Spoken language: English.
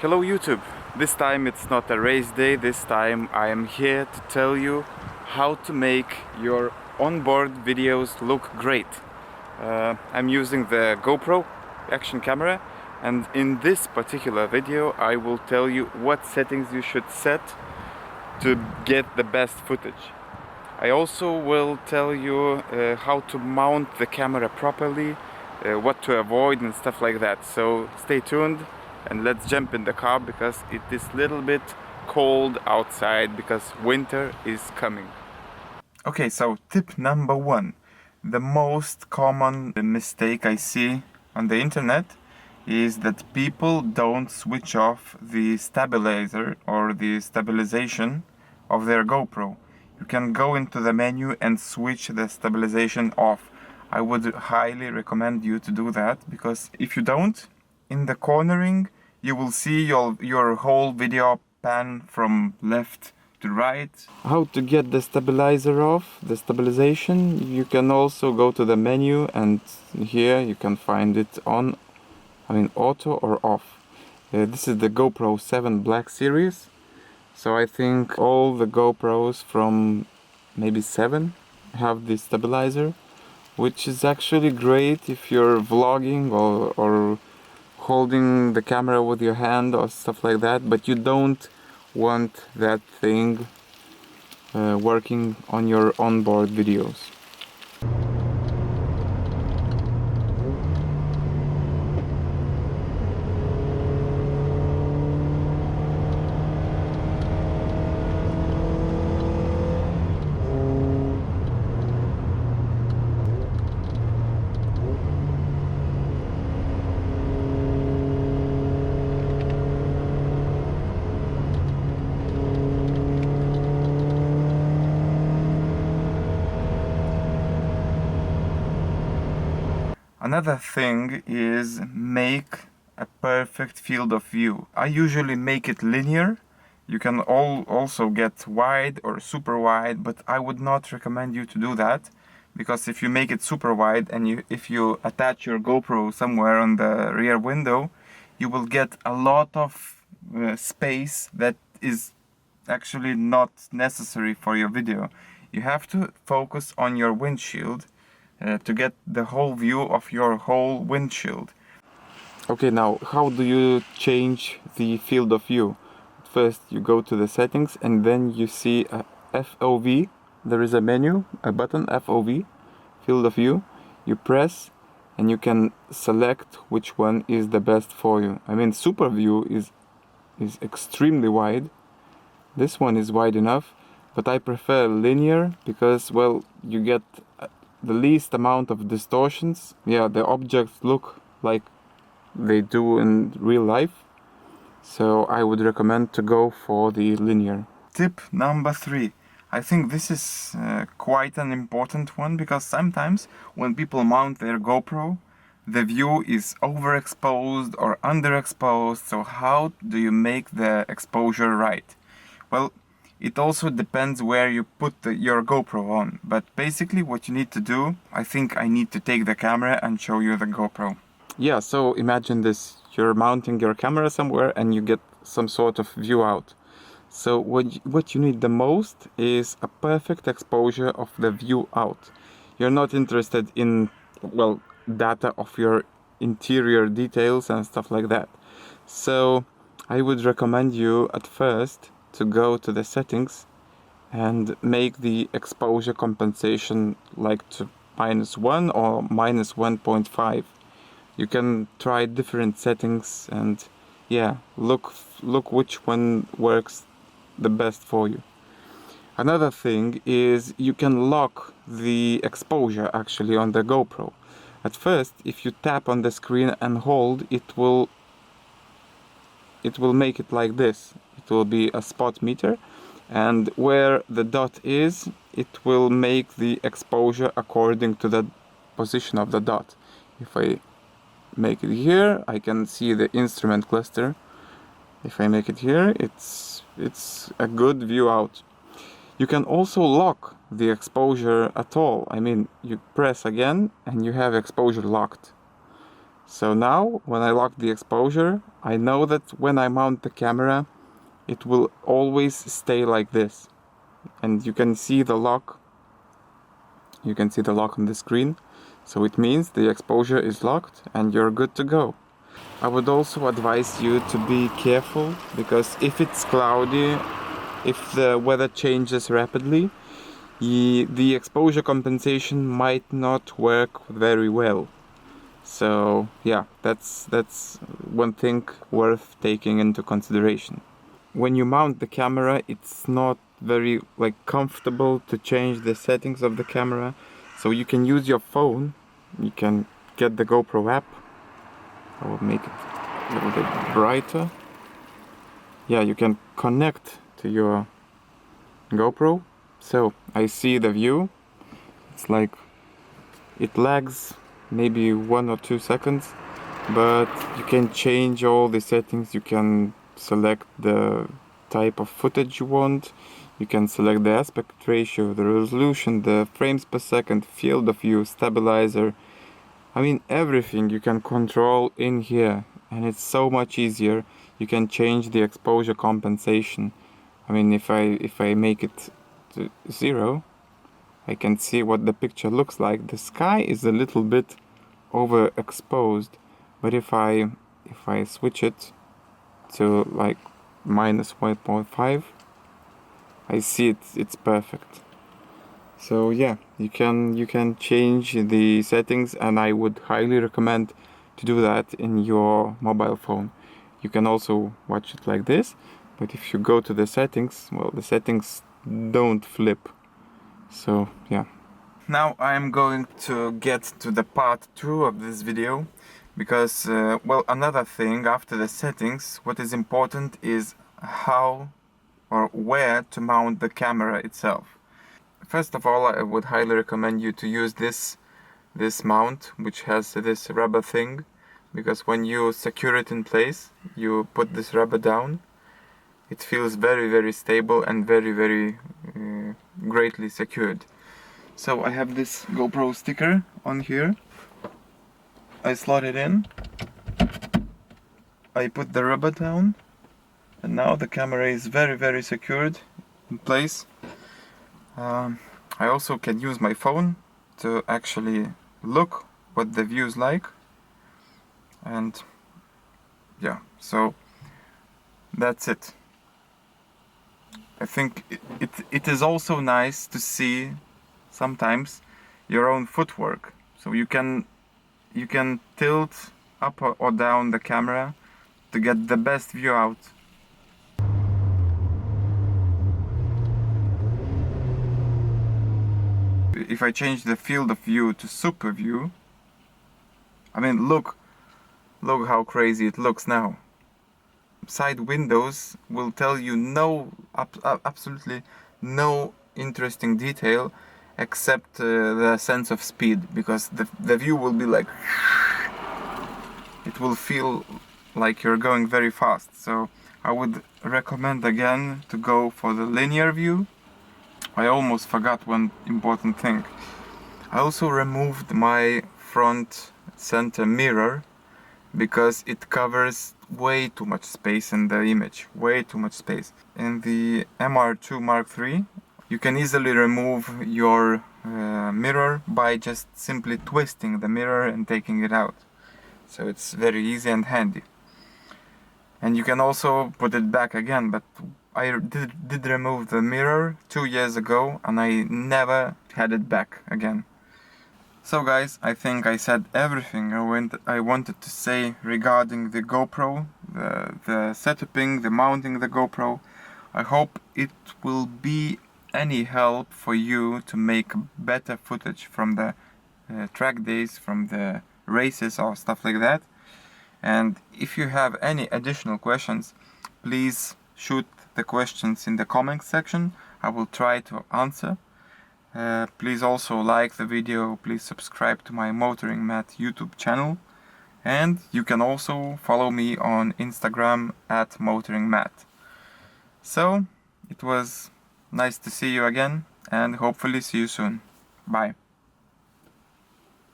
Hello YouTube! This time it's not a race day, this time I am here to tell you how to make your onboard videos look great. I'm using the GoPro action camera, and in this particular video I will tell you what settings you should set to get the best footage. I also will tell you how to mount the camera properly, what to avoid and stuff like that. So stay tuned and let's jump in the car because it is a little bit cold outside because winter is coming. Okay, so tip number one. The most common mistake I see on the internet is that people don't switch off the stabilizer or the stabilization of their GoPro. You can go into the menu and switch the stabilization off. I would highly recommend you to do that, because if you don't, in the cornering you will see your whole video pan from left to right. How to get the stabilizer off, the stabilization? You can also go to the menu and here you can find it on, auto or off. This is the GoPro 7 Black Series. So I think all the GoPros from maybe 7 have this stabilizer, which is actually great if you're vlogging or holding the camera with your hand or stuff like that, but you don't want that thing working on your onboard videos. Another thing is make a perfect field of view. I usually make it linear. You can also get wide or super wide, but I would not recommend you to do that, because if you make it super wide and if you attach your GoPro somewhere on the rear window, you will get a lot of space that is actually not necessary for your video. You have to focus on your windshield to get the whole view of your whole windshield. Okay, now how do you change the field of view? First you go to the settings and then you see a FOV. There is a menu, a button, FOV, field of view. You press and you can select which one is the best for you. Super view is extremely wide. This one is wide enough, but I prefer linear because, well, you get the least amount of distortions. Yeah, the objects look like they do in real life. So I would recommend to go for the linear. Tip number 3. I think this is quite an important one, because sometimes when people mount their GoPro, the view is overexposed or underexposed. So how do you make the exposure right? Well, it also depends where you put your GoPro on, but basically what you need to do, I think I need to take the camera and show you the GoPro. Yeah, so imagine this, you're mounting your camera somewhere and you get some sort of view out. So what you need the most is a perfect exposure of the view out. You're not interested in, well, data of your interior details and stuff like that. So I would recommend you at first to go to the settings and make the exposure compensation like to -1 or -1.5. You can try different settings and yeah, look which one works the best for you. Another thing is you can lock the exposure actually on the GoPro. At first, if you tap on the screen and hold, it will make it like this. It will be a spot meter, and where the dot is, it will make the exposure according to the position of the dot. If I make it here, I can see the instrument cluster. If I make it here, it's a good view out. You can also lock the exposure at all. You press again and you have exposure locked. So now when I lock the exposure, I know that when I mount the camera, it will always stay like this. And you can see the lock. You can see the lock on the screen. So it means the exposure is locked and you're good to go. I would also advise you to be careful, because if it's cloudy, if the weather changes rapidly, the exposure compensation might not work very well. So yeah, that's one thing worth taking into consideration. When you mount the camera, it's not very comfortable to change the settings of the camera, so you can use your phone. You can get the GoPro app. I will make it a little bit brighter. Yeah, you can connect to your GoPro. So I see the view. It's like it lags maybe 1 or 2 seconds, but you can change all the settings. You can select the type of footage you want. You can select the aspect ratio, the resolution, the frames per second, field of view, stabilizer. I mean, everything you can control in here, and it's so much easier. You can change the exposure compensation. I mean, if I make it to 0, I can see what the picture looks like. The sky is a little bit overexposed, but if I switch it to like -1.5, I see it's perfect. So yeah, you can change the settings, and I would highly recommend to do that in your mobile phone. You can also watch it like this, but if you go to the settings, well, the settings don't flip. So yeah. Now I'm going to get to the part 2 of this video, because well, another thing after the settings, what is important is how or where to mount the camera itself. First of all, I would highly recommend you to use this mount, which has this rubber thing, because when you secure it in place, you put this rubber down, it feels very, very stable and very, very greatly secured. So I have this GoPro sticker on here. I slot it in, I put the rubber down, and now the camera is very, very secured in place. I also can use my phone to actually look what the view is like, and yeah, so that's it. I think it is also nice to see sometimes your own footwork, so you can tilt up or down the camera to get the best view out. If I change the field of view to super view, I mean, look how crazy it looks now. Side windows will tell you absolutely no interesting detail except the sense of speed, because the view will be like, it will feel like you're going very fast. So I would recommend again to go for the linear view. I almost forgot one important thing. I also removed my front center mirror, because it covers way too much space in the image, way too much space. In the MR2 Mark III, you can easily remove your mirror by just simply twisting the mirror and taking it out. So it's very easy and handy. And you can also put it back again, but I did remove the mirror 2 years ago, and I never had it back again. So guys, I think I said everything I wanted to say regarding the GoPro, the setuping, the mounting the GoPro. I hope it will be any help for you to make better footage from the track days, from the races or stuff like that. And if you have any additional questions, please shoot the questions in the comment section. I will try to answer. Please also like the video, please subscribe to my Motoring Matt YouTube channel, and you can also follow me on Instagram at motoringmatt. So, it was nice to see you again, and hopefully see you soon. Bye.